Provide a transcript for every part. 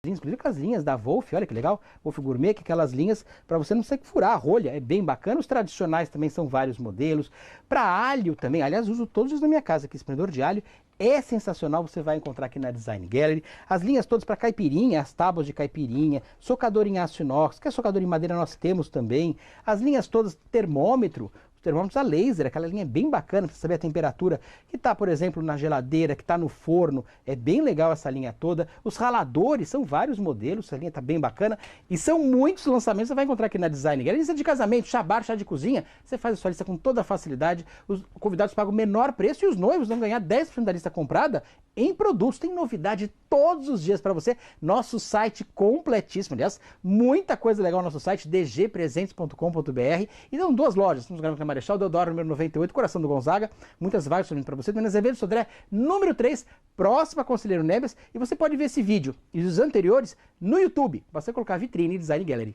inclusive aquelas linhas da Wolf, olha que legal, Wolf Gourmet, que é aquelas linhas para você não ter que furar a rolha, é bem bacana. Os tradicionais também são vários modelos. Para alho também, aliás, uso todos os na minha casa aqui, espremedor de alho. É sensacional, você vai encontrar aqui na Design Gallery. As linhas todas para caipirinha, as tábuas de caipirinha, socador em aço inox, que é socador em madeira nós temos também. As linhas todas, termômetro, os termômetros a laser, aquela linha é bem bacana para saber a temperatura que está, por exemplo, na geladeira, que está no forno. É bem legal essa linha toda. Os raladores, são vários modelos, essa linha está bem bacana. E são muitos lançamentos, você vai encontrar aqui na Design Gallery. Lista de casamento, chá bar, chá de cozinha, você faz a sua lista com toda a facilidade. Os convidados pagam o menor preço e os noivos vão ganhar 10% da lista comprada em produtos. Tem novidade todos os dias para você. Nosso site completíssimo, aliás, muita coisa legal no nosso site, dgpresentes.com.br. E dão duas lojas, estamos gravando na Marechal Deodoro, número 98, Coração do Gonzaga. Muitas várias para você. Dona Azevedo Sodré, número 3, próximo a Conselheiro Neves. E você pode ver esse vídeo e os anteriores no YouTube. Você colocar Vitrine Design Gallery.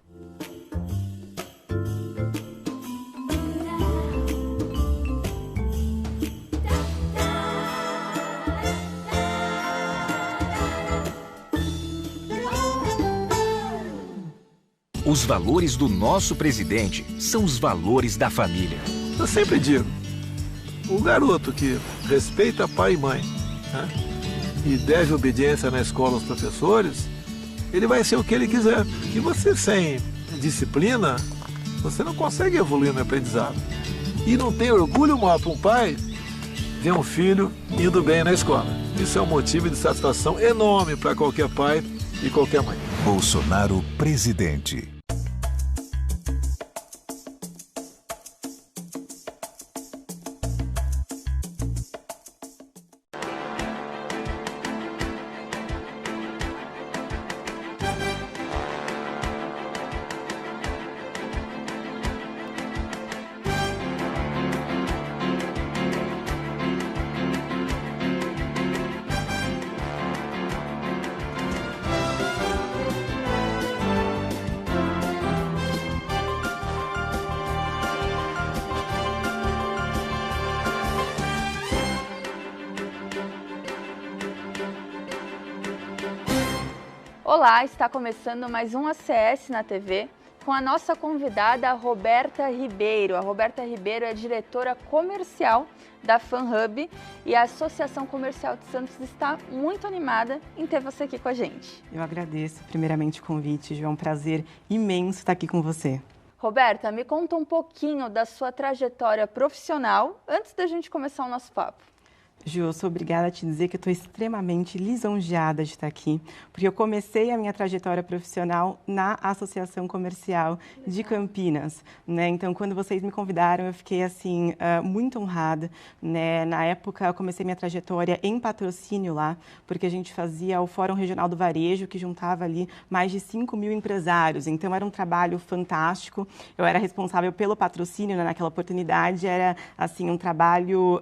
Os valores do nosso presidente são os valores da família. Eu sempre digo, o garoto que respeita pai e mãe, né, e deve obediência na escola aos professores, ele vai ser o que ele quiser. E você sem disciplina, você não consegue evoluir no aprendizado. E não tem orgulho maior para um pai ver um filho indo bem na escola. Isso é um motivo de satisfação enorme para qualquer pai e qualquer mãe. Bolsonaro presidente. Olá, está começando mais um ACS na TV com a nossa convidada Roberta Ribeiro. A Roberta Ribeiro é diretora comercial da FanHub e a Associação Comercial de Santos está muito animada em ter você aqui com a gente. Eu agradeço primeiramente o convite, Ju, é um prazer imenso estar aqui com você. Roberta, me conta um pouquinho da sua trajetória profissional antes da gente começar o nosso papo. Ju, eu sou obrigada a te dizer que eu estou extremamente lisonjeada de estar aqui, porque eu comecei a minha trajetória profissional na Associação Comercial de Campinas, né? Então, quando vocês me convidaram, eu fiquei, assim, muito honrada, né? Na época, eu comecei minha trajetória em patrocínio lá, porque a gente fazia o Fórum Regional do Varejo, que juntava ali mais de 5.000 empresários. Então, era um trabalho fantástico. Eu era responsável pelo patrocínio, né? Naquela oportunidade. Era, assim, um trabalho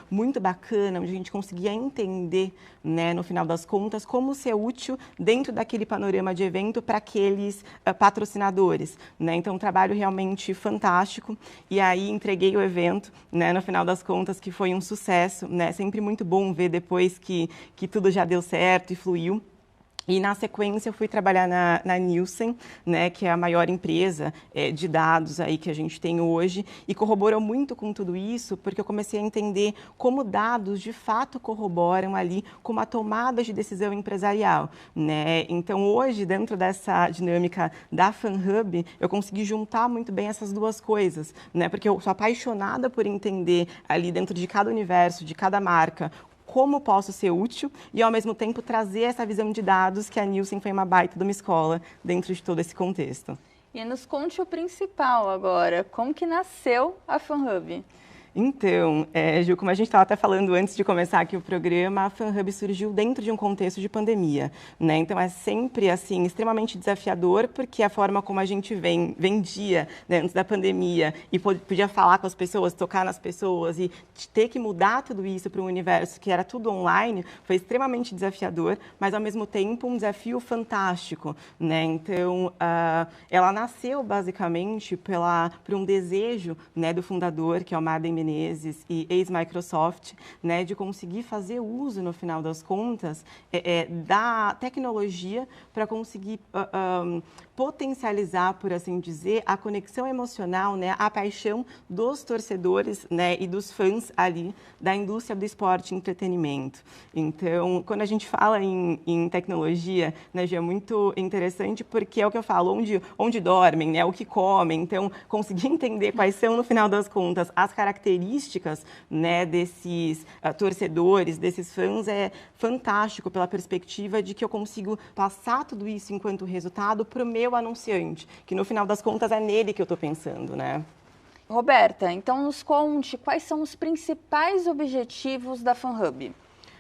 muito bacana, onde a gente conseguia entender, né, no final das contas, como ser útil dentro daquele panorama de evento para aqueles patrocinadores, né? Então, um trabalho realmente fantástico. E aí, entreguei o evento, né, no final das contas, que foi um sucesso, né? Sempre muito bom ver depois que tudo já deu certo e fluiu. E, na sequência, eu fui trabalhar na Nielsen, né, que é a maior empresa de dados aí que a gente tem hoje, e corroborou muito com tudo isso, porque eu comecei a entender como dados, de fato, corroboram ali com uma tomada de decisão empresarial, né? Então, hoje, dentro dessa dinâmica da FanHub, eu consegui juntar muito bem essas duas coisas, né? Porque eu sou apaixonada por entender ali dentro de cada universo, de cada marca, como posso ser útil e, ao mesmo tempo, trazer essa visão de dados que a Nielsen foi uma baita de uma escola dentro de todo esse contexto. E nos conte o principal agora, como que nasceu a FanHub? Então, Ju, como a gente estava até falando antes de começar aqui o programa, a FanHub surgiu dentro de um contexto de pandemia, né? Então, é sempre, assim, extremamente desafiador, porque a forma como a gente vendia, né, antes da pandemia e podia falar com as pessoas, tocar nas pessoas e ter que mudar tudo isso para um universo que era tudo online, foi extremamente desafiador, mas, ao mesmo tempo, um desafio fantástico, né? Então, ela nasceu, basicamente, por um desejo, né, do fundador, que é o Marden Menezes e ex-Microsoft, né, de conseguir fazer uso, no final das contas, da tecnologia para conseguir potencializar, por assim dizer, a conexão emocional, né, a paixão dos torcedores, né, e dos fãs ali da indústria do esporte e entretenimento. Então, quando a gente fala em tecnologia, né, já é muito interessante porque é o que eu falo, onde dormem, né, o que comem. Então, conseguir entender quais são, no final das contas, as características, né, desses torcedores, desses fãs, é fantástico pela perspectiva de que eu consigo passar tudo isso enquanto resultado para o meu anunciante, que no final das contas é nele que eu estou pensando, né? Roberta, então nos conte quais são os principais objetivos da FanHub.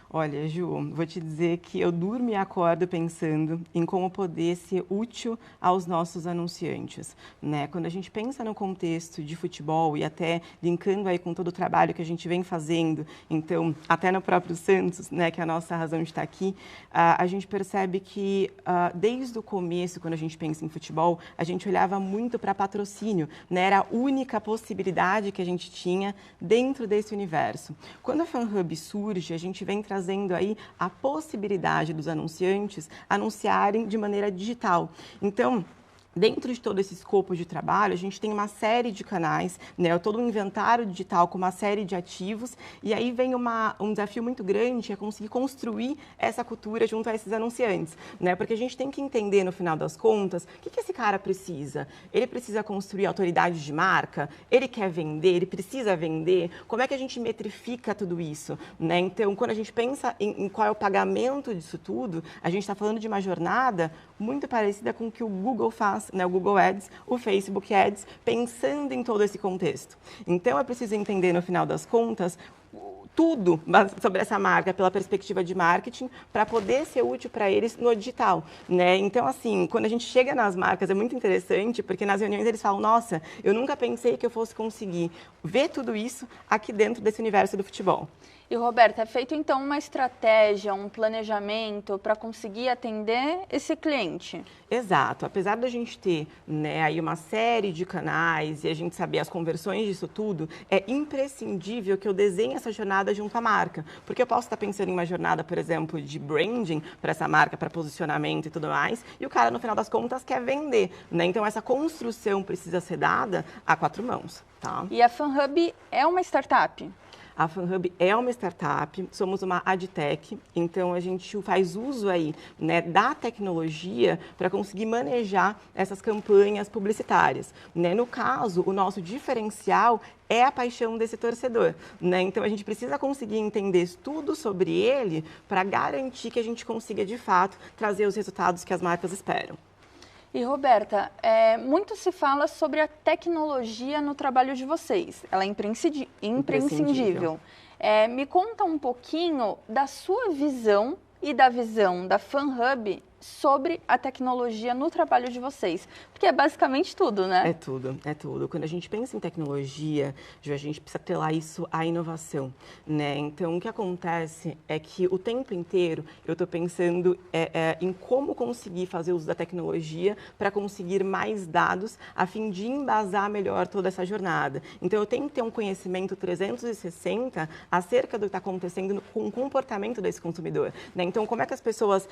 Olha, Ju, vou te dizer que eu durmo e acordo pensando em como poder ser útil aos nossos anunciantes, né? Quando a gente pensa no contexto de futebol e até linkando aí com todo o trabalho que a gente vem fazendo, então, até no próprio Santos, né, que é a nossa razão de estar aqui, a gente percebe que desde o começo, quando a gente pensa em futebol, a gente olhava muito para patrocínio, né? Era a única possibilidade que a gente tinha dentro desse universo. Quando a FanHub surge, a gente vem trazendo aí a possibilidade dos anunciantes anunciarem de maneira digital. Então, dentro de todo esse escopo de trabalho, a gente tem uma série de canais, né, todo um inventário digital com uma série de ativos, e aí vem um desafio muito grande, é conseguir construir essa cultura junto a esses anunciantes, né, porque a gente tem que entender, no final das contas, o que esse cara precisa? Ele precisa construir autoridade de marca? Ele quer vender? Ele precisa vender? Como é que a gente metrifica tudo isso, né? Então, quando a gente pensa em qual é o pagamento disso tudo, a gente está falando de uma jornada muito parecida com o que o Google faz, né, o Google Ads, o Facebook Ads, pensando em todo esse contexto. Então, é preciso entender, no final das contas, tudo sobre essa marca pela perspectiva de marketing para poder ser útil para eles no digital, né? Então, assim, quando a gente chega nas marcas, é muito interessante, porque nas reuniões eles falam, nossa, eu nunca pensei que eu fosse conseguir ver tudo isso aqui dentro desse universo do futebol. E, Roberta, é feito, então, uma estratégia, um planejamento para conseguir atender esse cliente? Exato. Apesar da gente ter, né, aí uma série de canais e a gente saber as conversões disso tudo, é imprescindível que eu desenhe essa jornada junto à marca. Porque eu posso estar pensando em uma jornada, por exemplo, de branding para essa marca, para posicionamento e tudo mais, e o cara, no final das contas, quer vender, né? Então, essa construção precisa ser dada a 4 mãos, tá? E a FanHub é uma startup? A FanHub é uma startup, somos uma adtech, então a gente faz uso aí, né, da tecnologia para conseguir manejar essas campanhas publicitárias, né? No caso, o nosso diferencial é a paixão desse torcedor, né? Então a gente precisa conseguir entender tudo sobre ele para garantir que a gente consiga, de fato, trazer os resultados que as marcas esperam. E, Roberta, muito se fala sobre a tecnologia no trabalho de vocês. Ela é imprescindível. Me conta um pouquinho da sua visão e da visão da FanHub sobre a tecnologia no trabalho de vocês, porque é basicamente tudo, né? É tudo, é tudo. Quando a gente pensa em tecnologia, a gente precisa atrelar isso à inovação, né? Então, o que acontece é que o tempo inteiro eu estou pensando em como conseguir fazer uso da tecnologia para conseguir mais dados a fim de embasar melhor toda essa jornada. Então, eu tenho que ter um conhecimento 360 acerca do que está acontecendo com o comportamento desse consumidor, né? Então, como é que as pessoas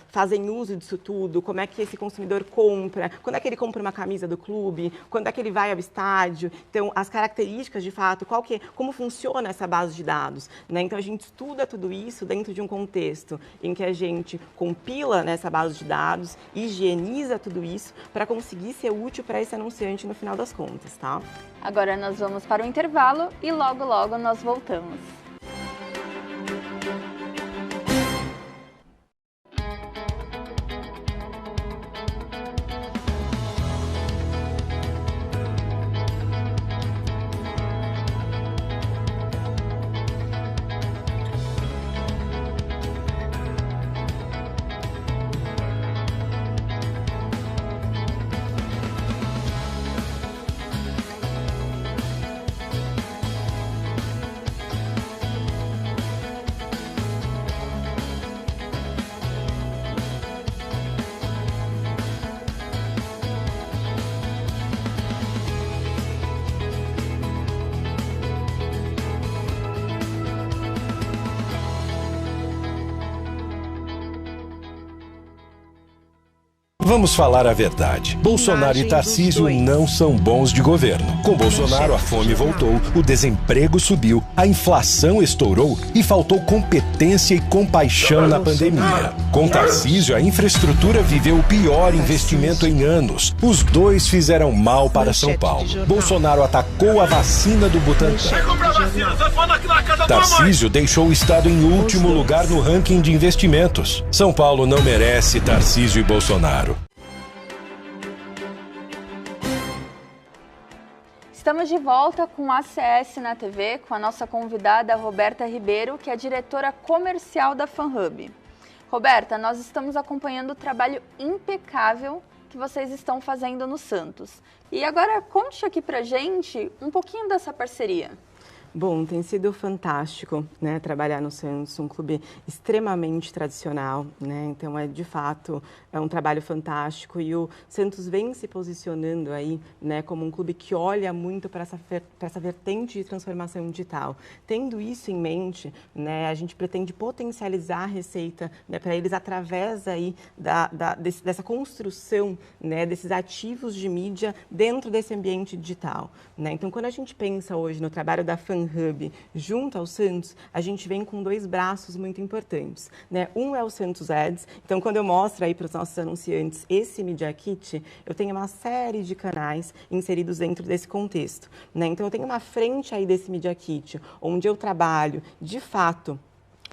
fazem uso disso tudo, como é que esse consumidor compra, quando é que ele compra uma camisa do clube, quando é que ele vai ao estádio. Então, as características, de fato, como funciona essa base de dados, né? Então, a gente estuda tudo isso dentro de um contexto em que a gente compila nessa base de dados, higieniza tudo isso para conseguir ser útil para esse anunciante no final das contas, tá? Agora nós vamos para o intervalo e logo, logo nós voltamos. Vamos falar a verdade. Bolsonaro e Tarcísio não são bons de governo. Com Bolsonaro, a fome voltou, o desemprego subiu, a inflação estourou e faltou competência e compaixão na pandemia. Com Tarcísio, a infraestrutura viveu o pior investimento em anos. Os dois fizeram mal para São Paulo. Bolsonaro atacou a vacina do Butantan. Tarcísio deixou o Estado em último lugar no ranking de investimentos. São Paulo não merece Tarcísio e Bolsonaro. Estamos de volta com a ACS na TV, com a nossa convidada Roberta Ribeiro, que é diretora comercial da FanHub. Roberta, nós estamos acompanhando o trabalho impecável que vocês estão fazendo no Santos. E agora conte aqui pra gente um pouquinho dessa parceria. Bom, tem sido fantástico, né, trabalhar no Santos, um clube extremamente tradicional, né, então de fato é um trabalho fantástico e o Santos vem se posicionando aí, né, como um clube que olha muito para essa vertente de transformação digital. Tendo isso em mente, né, a gente pretende potencializar a receita, né, para eles através aí dessa construção, né, desses ativos de mídia dentro desse ambiente digital, né. Então, quando a gente pensa hoje no trabalho da FanHub junto ao Santos, a gente vem com dois braços muito importantes, né? Um é o Santos Ads, então quando eu mostro aí para os nossos anunciantes esse Media Kit, eu tenho uma série de canais inseridos dentro desse contexto, né? Então eu tenho uma frente aí desse Media Kit, onde eu trabalho, de fato,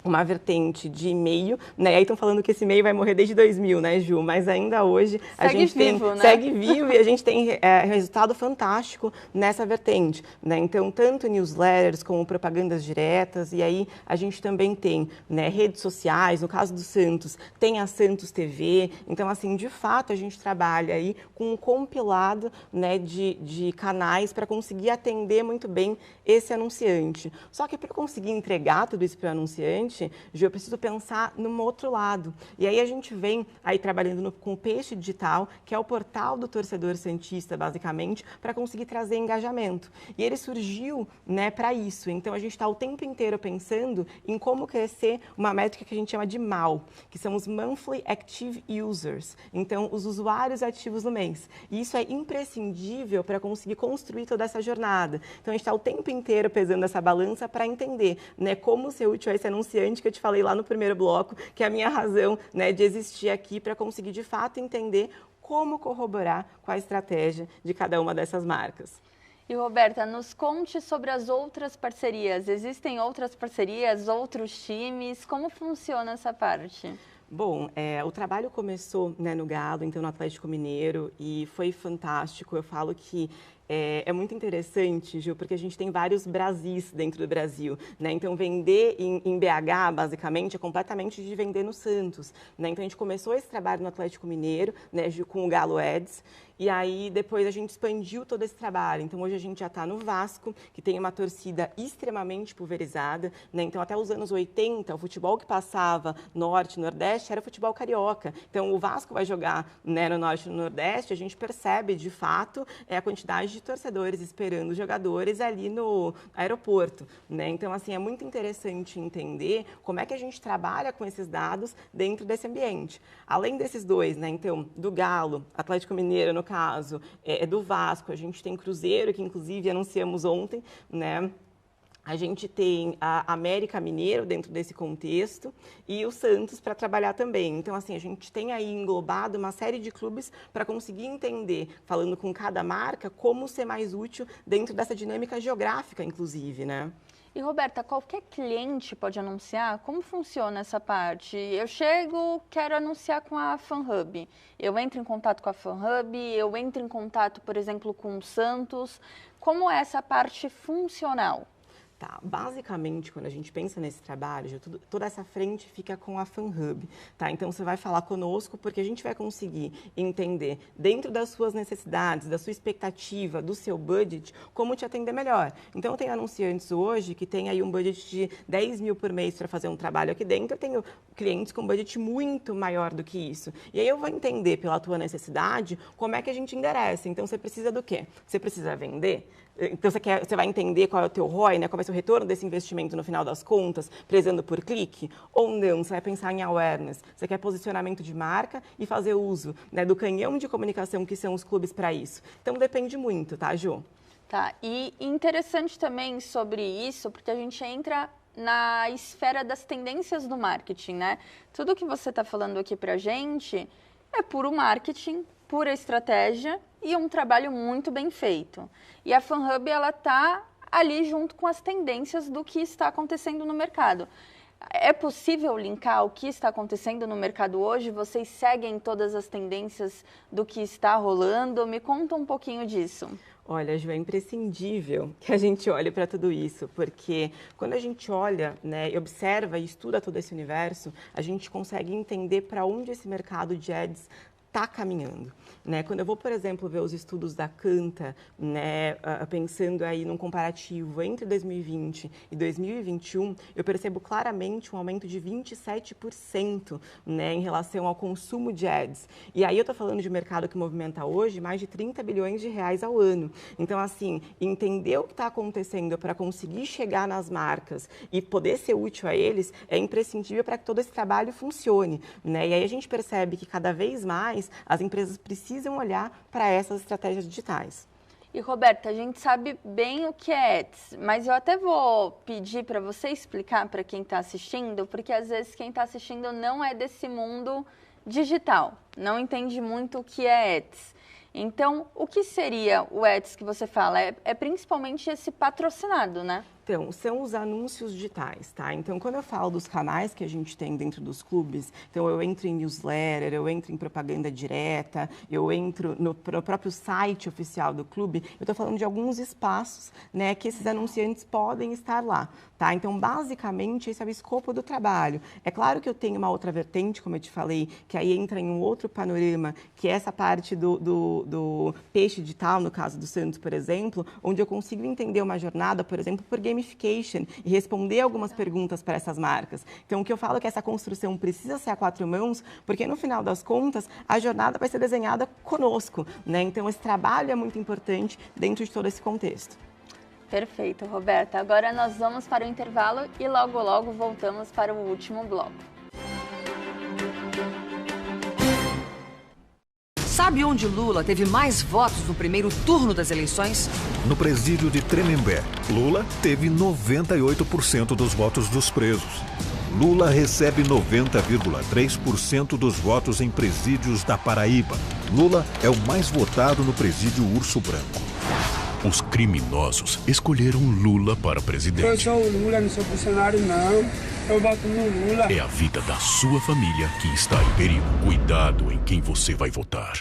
uma vertente de e-mail, né? Aí estão falando que esse e-mail vai morrer desde 2000, né, Ju? Mas ainda hoje a gente segue vivo e a gente tem resultado fantástico nessa vertente, né? Então, tanto newsletters como propagandas diretas, e aí a gente também tem, né, redes sociais, no caso do Santos, tem a Santos TV. Então, assim, de fato, a gente trabalha aí com um compilado, né, de canais para conseguir atender muito bem esse anunciante. Só que para conseguir entregar tudo isso para o anunciante, eu preciso pensar num outro lado. E aí a gente vem aí trabalhando com o Peixe Digital, que é o portal do torcedor santista, basicamente, para conseguir trazer engajamento. E ele surgiu, né, para isso. Então a gente está o tempo inteiro pensando em como crescer uma métrica que a gente chama de MAU, que são os Monthly Active Users. Então, os usuários ativos no mês. E isso é imprescindível para conseguir construir toda essa jornada. Então, a gente está o tempo inteiro pesando essa balança para entender, né, como ser útil a esse anunciante que eu te falei lá no primeiro bloco, que é a minha razão, né, de existir aqui, para conseguir de fato entender como corroborar com a estratégia de cada uma dessas marcas. E Roberta, nos conte sobre as outras parcerias. Existem outras parcerias, outros times? Como funciona essa parte? Bom, o trabalho começou, né, no Galo, então no Atlético Mineiro, e foi fantástico. Eu falo que é muito interessante, Gil, porque a gente tem vários Brasis dentro do Brasil, né? Então, vender em BH, basicamente, é completamente de vender no Santos, né? Então, a gente começou esse trabalho no Atlético Mineiro, né, com o Galo Ads, e aí depois a gente expandiu todo esse trabalho. Então, hoje a gente já está no Vasco, que tem uma torcida extremamente pulverizada, né? Então, até os anos 80, o futebol que passava Norte, Nordeste, era futebol carioca. Então, o Vasco vai jogar, né, no Norte e no Nordeste, a gente percebe, de fato, a quantidade de torcedores esperando os jogadores ali no aeroporto, né? Então, assim, é muito interessante entender como é que a gente trabalha com esses dados dentro desse ambiente. Além desses dois, né? Então, do Galo, Atlético Mineiro, no caso, do Vasco, a gente tem Cruzeiro, que inclusive anunciamos ontem, né? A gente tem a América Mineiro dentro desse contexto e o Santos para trabalhar também. Então, assim, a gente tem aí englobado uma série de clubes para conseguir entender, falando com cada marca, como ser mais útil dentro dessa dinâmica geográfica, inclusive, né? E, Roberta, qualquer cliente pode anunciar? Como funciona essa parte? Eu chego, quero anunciar com a FanHub. Eu entro em contato com a FanHub, eu entro em contato, por exemplo, com o Santos. Como é essa parte funcional? Tá, basicamente, quando a gente pensa nesse trabalho, toda essa frente fica com a FanHub, tá? Então, você vai falar conosco porque a gente vai conseguir entender, dentro das suas necessidades, da sua expectativa, do seu budget, como te atender melhor. Então, eu tenho anunciantes hoje que tem aí um budget de 10 mil por mês para fazer um trabalho aqui dentro, eu tenho clientes com budget muito maior do que isso. E aí eu vou entender pela tua necessidade como é que a gente endereça. Então, você precisa do quê? Você precisa vender? Então, você vai entender qual é o teu ROI, né? Qual vai o retorno desse investimento no final das contas, prezando por clique? Ou não? Você vai pensar em awareness, você quer posicionamento de marca e fazer uso, né, do canhão de comunicação que são os clubes para isso. Então depende muito, tá, Ju? Tá, e interessante também sobre isso, porque a gente entra na esfera das tendências do marketing, né? Tudo que você está falando aqui pra gente é puro marketing, pura estratégia e um trabalho muito bem feito. E a FanHub, ela tá ali junto com as tendências do que está acontecendo no mercado. É possível linkar o que está acontecendo no mercado hoje? Vocês seguem todas as tendências do que está rolando? Me conta um pouquinho disso. Olha, Ju, é imprescindível que a gente olhe para tudo isso, porque quando a gente olha, né, e observa e estuda todo esse universo, a gente consegue entender para onde esse mercado de ads está caminhando, né? Quando eu vou, por exemplo, ver os estudos da Canta, né, pensando aí num comparativo entre 2020 e 2021, eu percebo claramente um aumento de 27%, né, em relação ao consumo de ads. E aí eu estou falando de um mercado que movimenta hoje mais de 30 bilhões de reais ao ano. Então, assim, entender o que está acontecendo para conseguir chegar nas marcas e poder ser útil a eles é imprescindível para que todo esse trabalho funcione, né? E aí a gente percebe que cada vez mais as empresas precisam olhar para essas estratégias digitais. E, Roberta, a gente sabe bem o que é ads, mas eu até vou pedir para você explicar para quem está assistindo, porque às vezes quem está assistindo não é desse mundo digital, não entende muito o que é ads. Então, o que seria o ads que você fala? É principalmente esse patrocinado, né? Então, são os anúncios digitais, tá? Então, quando eu falo dos canais que a gente tem dentro dos clubes, então eu entro em newsletter, eu entro em propaganda direta, eu entro no próprio site oficial do clube, eu estou falando de alguns espaços, né, que esses anunciantes podem estar lá, tá? Então, basicamente, esse é o escopo do trabalho. É claro que eu tenho uma outra vertente, como eu te falei, que aí entra em um outro panorama, que é essa parte do peixe digital, no caso do Santos, por exemplo, onde eu consigo entender uma jornada, por exemplo, por gamification e responder algumas perguntas para essas marcas. Então, o que eu falo é que essa construção precisa ser a 4 mãos, porque no final das contas, a jornada vai ser desenhada conosco, né? Então, esse trabalho é muito importante dentro de todo esse contexto. Perfeito, Roberta. Agora nós vamos para o intervalo e logo, logo voltamos para o último bloco. Sabe onde Lula teve mais votos no primeiro turno das eleições? No presídio de Tremembé, Lula teve 98% dos votos dos presos. Lula recebe 90,3% dos votos em presídios da Paraíba. Lula é o mais votado no presídio Urso Branco. Os criminosos escolheram Lula para presidente. Eu sou o Lula, não sou funcionário, não. Eu voto no Lula. É a vida da sua família que está em perigo. Cuidado em quem você vai votar.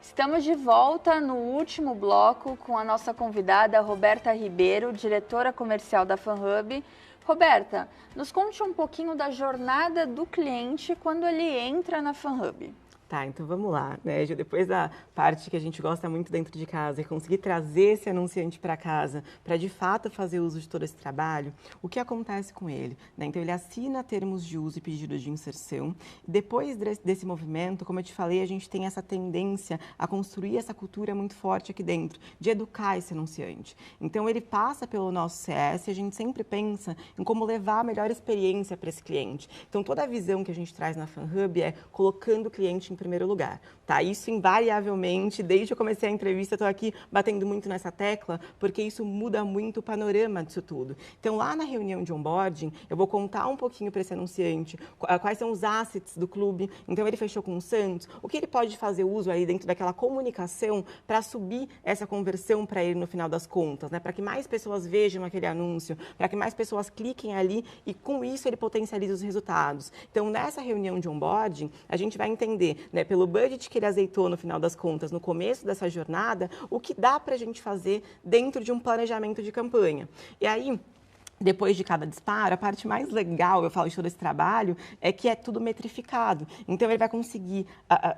Estamos de volta no último bloco com a nossa convidada Roberta Ribeiro, diretora comercial da FanHub. Roberta, nos conte um pouquinho da jornada do cliente quando ele entra na FanHub. Tá, então vamos lá, né, Ju? Depois da parte que a gente gosta muito dentro de casa e conseguir trazer esse anunciante para casa, para de fato fazer uso de todo esse trabalho, o que acontece com ele? Né? Então ele assina termos de uso e pedidos de inserção. Depois desse movimento, como eu te falei, a gente tem essa tendência a construir essa cultura muito forte aqui dentro, de educar esse anunciante. Então ele passa pelo nosso CS e a gente sempre pensa em como levar a melhor experiência para esse cliente. Então toda a visão que a gente traz na FanHub é colocando o cliente em primeiro lugar, tá? Isso invariavelmente, desde que eu comecei a entrevista, estou aqui batendo muito nessa tecla, porque isso muda muito o panorama disso tudo. Então, lá na reunião de onboarding, eu vou contar um pouquinho para esse anunciante quais são os assets do clube. Então, ele fechou com o Santos, o que ele pode fazer uso aí dentro daquela comunicação para subir essa conversão para ele no final das contas, né? Para que mais pessoas vejam aquele anúncio, para que mais pessoas cliquem ali e, com isso, ele potencializa os resultados. Então, nessa reunião de onboarding, a gente vai entender, né, pelo budget que ele azeitou no final das contas, no começo dessa jornada, o que dá para a gente fazer dentro de um planejamento de campanha. E aí, Depois de cada disparo, a parte mais legal, eu falo de todo esse trabalho, é que é tudo metrificado. Então, ele vai conseguir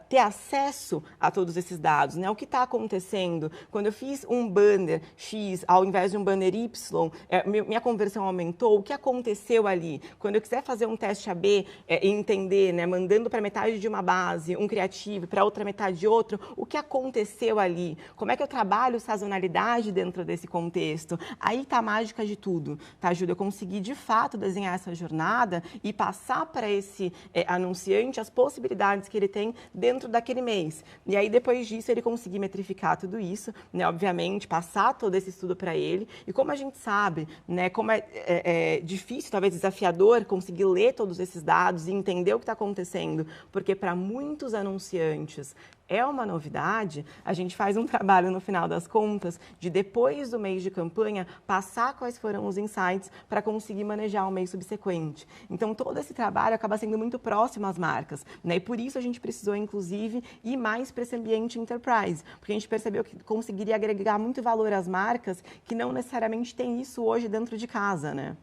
ter acesso a todos esses dados, né? O que está acontecendo? Quando eu fiz um banner X ao invés de um banner Y, minha conversão aumentou, o que aconteceu ali? Quando eu quiser fazer um teste AB e entender, né, mandando para metade de uma base um criativo, para outra metade de outro, o que aconteceu ali? Como é que eu trabalho sazonalidade dentro desse contexto? Aí está a mágica de tudo, tá? Ajuda eu conseguir, de fato, desenhar essa jornada e passar para esse anunciante as possibilidades que ele tem dentro daquele mês. E aí, depois disso, ele conseguir metrificar tudo isso, né, obviamente, passar todo esse estudo para ele. E como a gente sabe, né, como é difícil, talvez desafiador, conseguir ler todos esses dados e entender o que está acontecendo, porque para muitos anunciantes é uma novidade, a gente faz um trabalho no final das contas de, depois do mês de campanha, passar quais foram os insights para conseguir manejar o mês subsequente. Então, todo esse trabalho acaba sendo muito próximo às marcas, né? E por isso a gente precisou, inclusive, ir mais para esse ambiente enterprise, porque a gente percebeu que conseguiria agregar muito valor às marcas que não necessariamente têm isso hoje dentro de casa, né?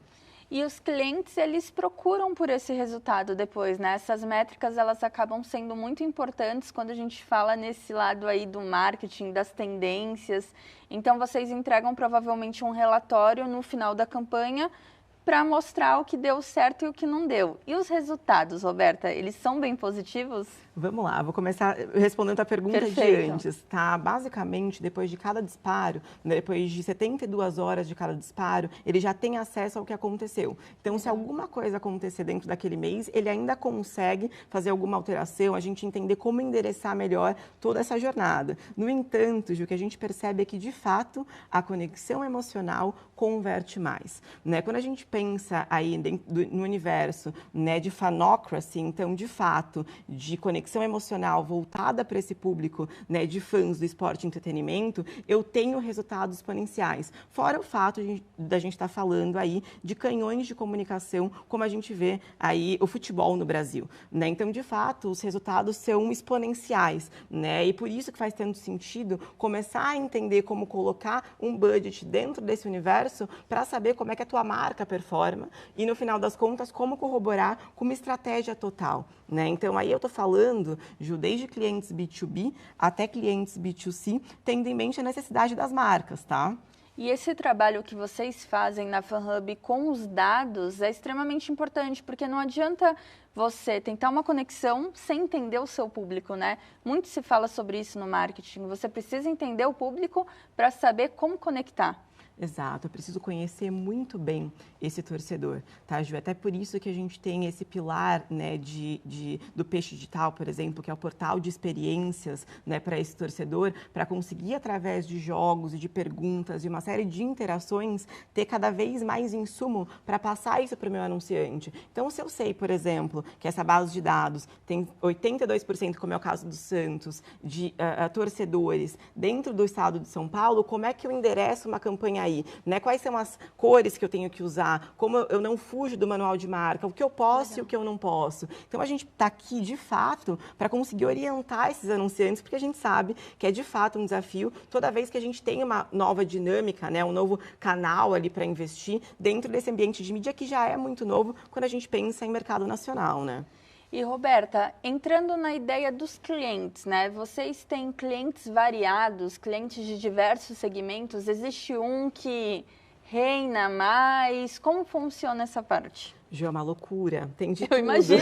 E os clientes, eles procuram por esse resultado depois, né? Essas métricas, elas acabam sendo muito importantes quando a gente fala nesse lado aí do marketing, das tendências. Então, vocês entregam provavelmente um relatório no final da campanha para mostrar o que deu certo e o que não deu. E os resultados, Roberta, eles são bem positivos? Vamos lá, vou começar respondendo a pergunta Perfeito. de antes, tá? Basicamente, depois de cada disparo, né, depois de 72 horas de cada disparo, ele já tem acesso ao que aconteceu. Então, se alguma coisa acontecer dentro daquele mês, ele ainda consegue fazer alguma alteração, a gente entender como endereçar melhor toda essa jornada. No entanto, Ju, o que a gente percebe é que, de fato, a conexão emocional converte mais, né? Quando a gente pensa aí no universo, né, de fanocracy, então, de fato, de conexão emocional voltada para esse público, né, de fãs do esporte e entretenimento, eu tenho resultados exponenciais. Fora o fato da gente estar falando aí de canhões de comunicação, como a gente vê aí o futebol no Brasil, né? Então, de fato, os resultados são exponenciais, né? E por isso que faz tanto sentido começar a entender como colocar um budget dentro desse universo para saber como é que a tua marca performa e, no final das contas, como corroborar com uma estratégia total, né? Então, aí eu estou falando, Ju, desde clientes B2B até clientes B2C, tendo em mente a necessidade das marcas, tá? E esse trabalho que vocês fazem na FanHub com os dados é extremamente importante, porque não adianta você tentar uma conexão sem entender o seu público, né? Muito se fala sobre isso no marketing. Você precisa entender o público para saber como conectar. Exato, eu preciso conhecer muito bem esse torcedor, tá, Ju? Até por isso que a gente tem esse pilar, né, do Peixe Digital, por exemplo, que é o portal de experiências, né, para esse torcedor, para conseguir, através de jogos e de perguntas e uma série de interações, ter cada vez mais insumo para passar isso para o meu anunciante. Então, se eu sei, por exemplo, que essa base de dados tem 82%, como é o caso do Santos, de torcedores dentro do estado de São Paulo, como é que eu endereço uma campanha aí, né? Quais são as cores que eu tenho que usar, como eu não fujo do manual de marca, o que eu posso e o que eu não posso. Então, a gente está aqui, de fato, para conseguir orientar esses anunciantes, porque a gente sabe que é, de fato, um desafio toda vez que a gente tem uma nova dinâmica, né? Um novo canal ali para investir dentro desse ambiente de mídia que já é muito novo quando a gente pensa em mercado nacional, né? E, Roberta, entrando na ideia dos clientes, né? Vocês têm clientes variados, clientes de diversos segmentos. Existe um que reina mais? Como funciona essa parte? Ju, é uma loucura, tem de Eu tudo. imagino.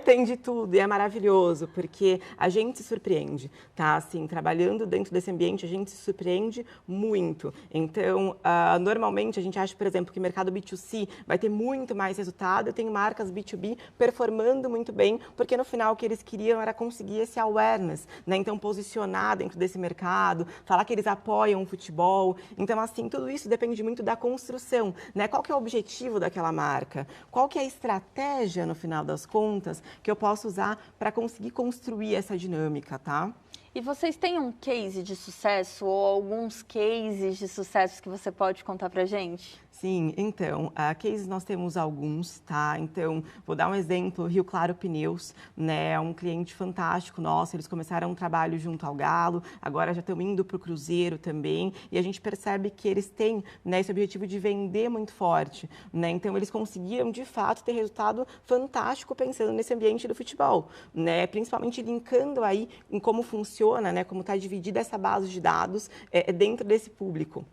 Tem de tudo, e é maravilhoso, porque a gente se surpreende, tá? Assim, trabalhando dentro desse ambiente, a gente se surpreende muito. Então, normalmente, a gente acha, por exemplo, que o mercado B2C vai ter muito mais resultado. Eu tenho marcas B2B performando muito bem, porque no final o que eles queriam era conseguir esse awareness, né? Então, posicionar dentro desse mercado, falar que eles apoiam o futebol. Então, assim, tudo isso depende muito da construção, né? Qual que é o objetivo daquela marca? Qual que é a estratégia, no final das contas, que eu posso usar para conseguir construir essa dinâmica, tá? E vocês têm um case de sucesso ou alguns cases de sucesso que você pode contar pra gente? Sim, então, cases nós temos alguns, tá? Então, vou dar um exemplo, Rio Claro Pneus, né? É um cliente fantástico nosso, eles começaram um trabalho junto ao Galo, agora já estão indo para o Cruzeiro também, e a gente percebe que eles têm, né, esse objetivo de vender muito forte, né? Então, eles conseguiram, de fato, ter resultado fantástico pensando nesse ambiente do futebol, né? Principalmente linkando aí em como funciona, né? Como está dividida essa base de dados dentro desse público.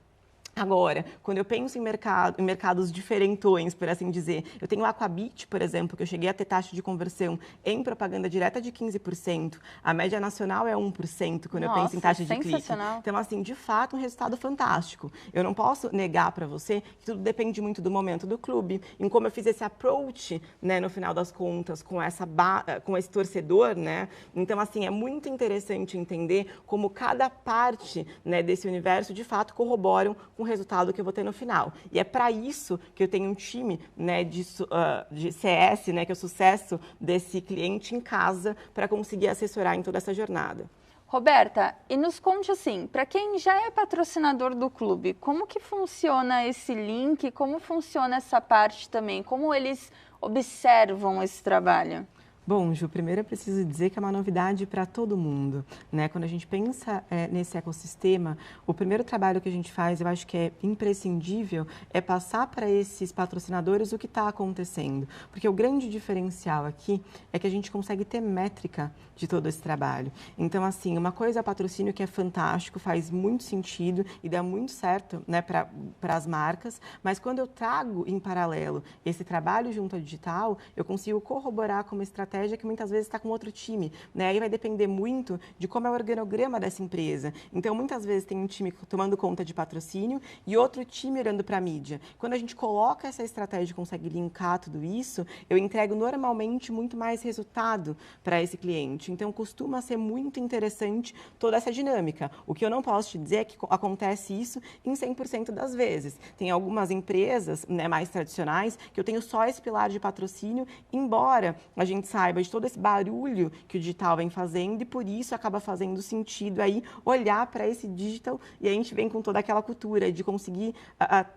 Agora, quando eu penso em mercados diferentões, por assim dizer, eu tenho o Aquabit, por exemplo, que eu cheguei a ter taxa de conversão em propaganda direta de 15%. A média nacional é 1% quando eu penso em taxa de clique. Então, assim, de fato, um resultado fantástico. Eu não posso negar para você que tudo depende muito do momento do clube, em como eu fiz esse approach, né, no final das contas, com esse torcedor, né? Então, assim, é muito interessante entender como cada parte, né, desse universo, de fato, corroboram com o resultado que eu vou ter no final. E é para isso que eu tenho um time, né, de CS, né, que é o sucesso desse cliente em casa, para conseguir assessorar em toda essa jornada. Roberta, e nos conte assim, para quem já é patrocinador do clube, como que funciona esse link, como funciona essa parte também, como eles observam esse trabalho? Bom, Ju, primeiro eu preciso dizer que é uma novidade para todo mundo, né? Quando a gente pensa nesse ecossistema, o primeiro trabalho que a gente faz, eu acho que é imprescindível, é passar para esses patrocinadores o que está acontecendo. Porque o grande diferencial aqui é que a gente consegue ter métrica de todo esse trabalho. Então, assim, uma coisa é o patrocínio que é fantástico, faz muito sentido e dá muito certo, né, para as marcas, mas quando eu trago em paralelo esse trabalho junto ao digital, eu consigo corroborar com uma estratégia que muitas vezes está com outro time, né? Aí vai depender muito de como é o organograma dessa empresa. Então, muitas vezes tem um time tomando conta de patrocínio e outro time olhando para a mídia. Quando a gente coloca essa estratégia e consegue linkar tudo isso, eu entrego normalmente muito mais resultado para esse cliente. Então, costuma ser muito interessante toda essa dinâmica. O que eu não posso te dizer é que acontece isso em 100% das vezes. Tem algumas empresas, né, mais tradicionais que eu tenho só esse pilar de patrocínio, embora a gente saiba de todo esse barulho que o digital vem fazendo e por isso acaba fazendo sentido aí olhar para esse digital e a gente vem com toda aquela cultura de conseguir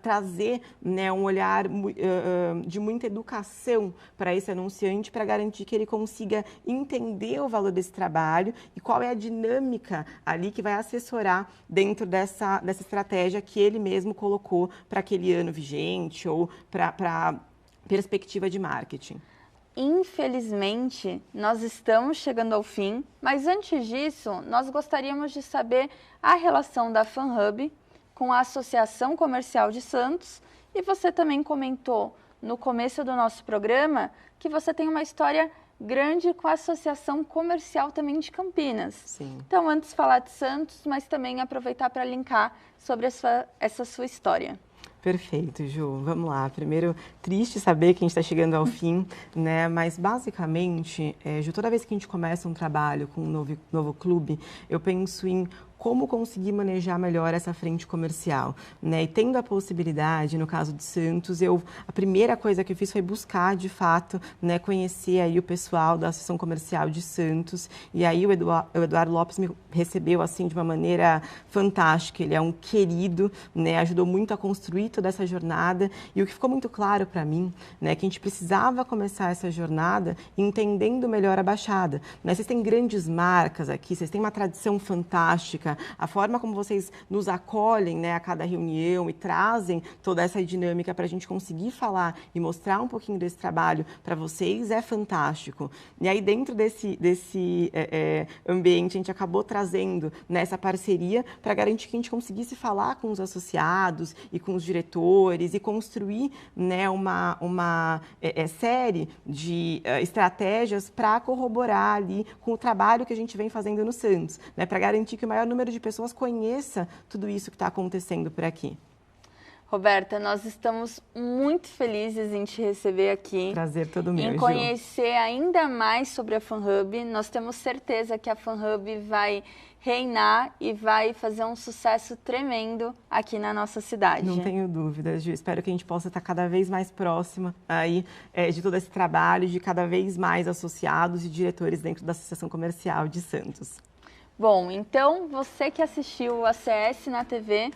trazer, né, um olhar de muita educação para esse anunciante para garantir que ele consiga entender o valor desse trabalho e qual é a dinâmica ali que vai assessorar dentro dessa estratégia que ele mesmo colocou para aquele ano vigente ou para perspectiva de marketing. Infelizmente, nós estamos chegando ao fim, mas antes disso, nós gostaríamos de saber a relação da FanHub com a Associação Comercial de Santos e você também comentou no começo do nosso programa que você tem uma história grande com a Associação Comercial também de Campinas. Sim. Então, antes de falar de Santos, mas também aproveitar para linkar sobre essa sua história. Perfeito, Ju. Vamos lá. Primeiro, triste saber que a gente está chegando ao fim, né? Mas, basicamente, Ju, toda vez que a gente começa um trabalho com um novo clube, eu penso em como conseguir manejar melhor essa frente comercial, né? E tendo a possibilidade, no caso de Santos, a primeira coisa que eu fiz foi buscar, de fato, né, conhecer aí o pessoal da Associação Comercial de Santos. E aí o Eduardo Lopes me recebeu, assim, de uma maneira fantástica. Ele é um querido, né? Ajudou muito a construir toda essa jornada. E o que ficou muito claro para mim, né, que a gente precisava começar essa jornada entendendo melhor a Baixada, né? Vocês têm grandes marcas aqui, vocês têm uma tradição fantástica. A forma como vocês nos acolhem, né, a cada reunião e trazem toda essa dinâmica para a gente conseguir falar e mostrar um pouquinho desse trabalho para vocês é fantástico. E aí, dentro desse ambiente, a gente acabou trazendo, né, essa parceria para garantir que a gente conseguisse falar com os associados e com os diretores e construir, né, uma série de estratégias para corroborar ali com o trabalho que a gente vem fazendo no Santos, né, para garantir que o maior número de pessoas conheça tudo isso que está acontecendo por aqui. Roberta, nós estamos muito felizes em te receber aqui. Prazer todo meu, em conhecer ainda mais sobre a FanHub. Nós temos certeza que a FanHub vai reinar e vai fazer um sucesso tremendo aqui na nossa cidade. Não tenho dúvidas, Ju. Espero que a gente possa estar cada vez mais próxima aí, de todo esse trabalho, de cada vez mais associados e diretores dentro da Associação Comercial de Santos. Bom, então você que assistiu a CS na TV,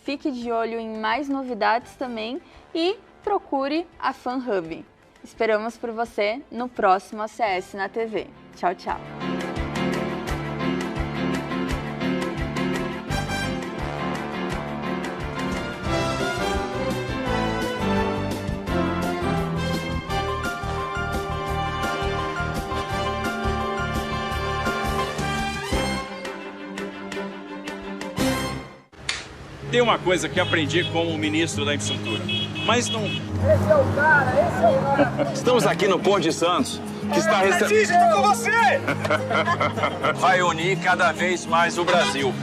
fique de olho em mais novidades também e procure a FanHub. Esperamos por você no próximo ACS na TV. Tchau, tchau! Tem uma coisa que aprendi como ministro da Infraestrutura, mas não... Esse é o cara! Estamos aqui no Porto de Santos, que está recebendo... com você! Vai unir cada vez mais o Brasil.